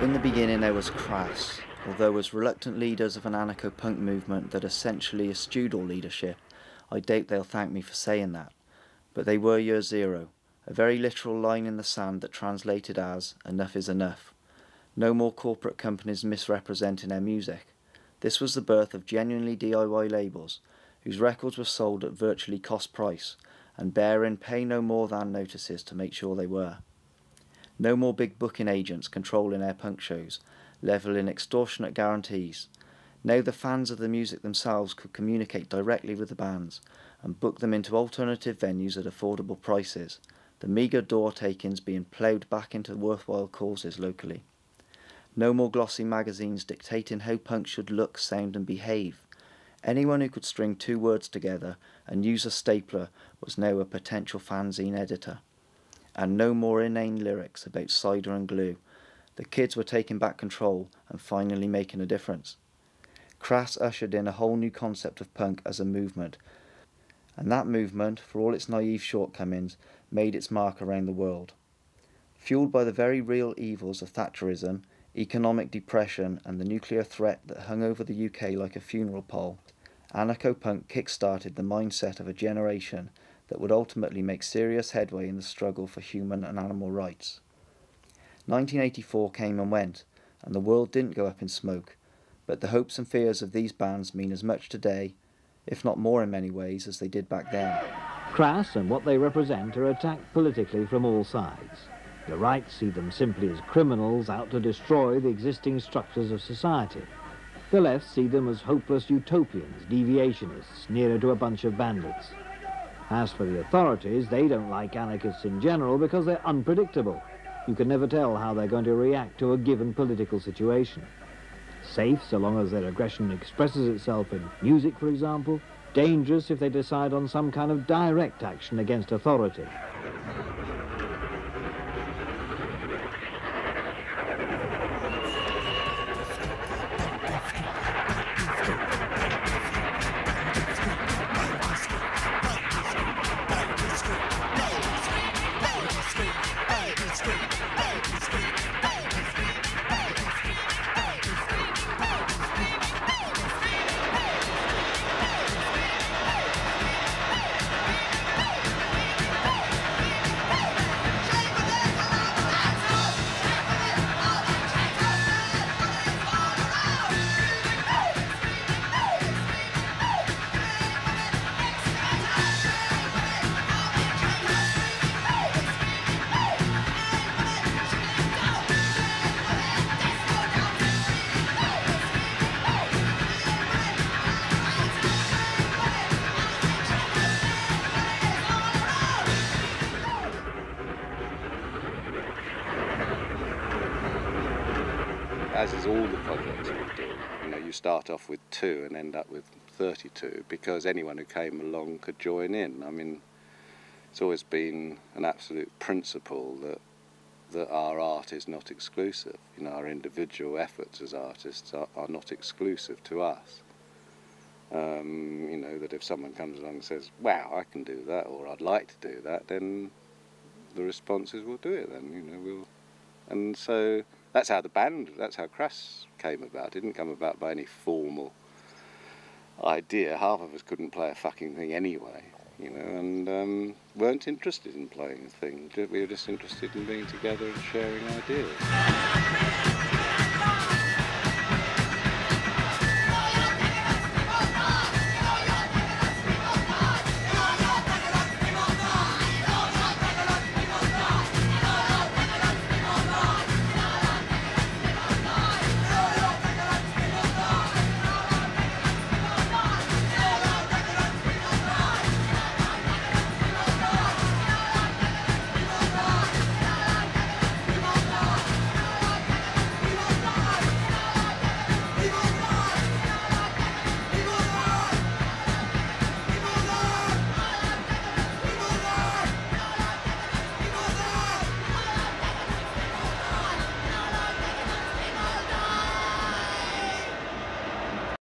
In the beginning there was Crass, although as reluctant leaders of an anarcho-punk movement that essentially eschewed all leadership, I doubt they'll thank me for saying that. But they were year zero, a very literal line in the sand that translated as, enough is enough. No more corporate companies misrepresenting their music. This was the birth of genuinely DIY labels, whose records were sold at virtually cost price, and bearing pay no more than notices to make sure they were. No more big booking agents controlling their punk shows, levelling extortionate guarantees. Now the fans of the music themselves could communicate directly with the bands and book them into alternative venues at affordable prices, the meagre door takings being ploughed back into worthwhile causes locally. No more glossy magazines dictating how punk should look, sound and behave. Anyone who could string two words together and use a stapler was now a potential fanzine editor. And no more inane lyrics about cider and glue. The kids were taking back control and finally making a difference. Crass ushered in a whole new concept of punk as a movement, and that movement, for all its naive shortcomings, made its mark around the world. Fueled by the very real evils of Thatcherism, economic depression and the nuclear threat that hung over the UK like a funeral pall, anarcho-punk kick-started the mindset of a generation that would ultimately make serious headway in the struggle for human and animal rights. 1984 came and went, and the world didn't go up in smoke, but the hopes and fears of these bands mean as much today, if not more in many ways, as they did back then. Crass and what they represent are attacked politically from all sides. The right see them simply as criminals out to destroy the existing structures of society. The left see them as hopeless utopians, deviationists, nearer to a bunch of bandits. As for the authorities, they don't like anarchists in general because they're unpredictable. You can never tell how they're going to react to a given political situation. Safe so long as their aggression expresses itself in music, for example. Dangerous if they decide on some kind of direct action against authority. As is all the projects we do, you know, you start off with 2 and end up with 32 because anyone who came along could join in. I mean, it's always been an absolute principle that our art is not exclusive. You know, our individual efforts as artists are not exclusive to us. You know, that if someone comes along and says, wow, I can do that, or I'd like to do that, then the response is, we'll do it then, you know, and so that's how that's how Crass came about. It didn't come about by any formal idea. Half of us couldn't play a fucking thing anyway, you know, and weren't interested in playing a thing. We were just interested in being together and sharing ideas.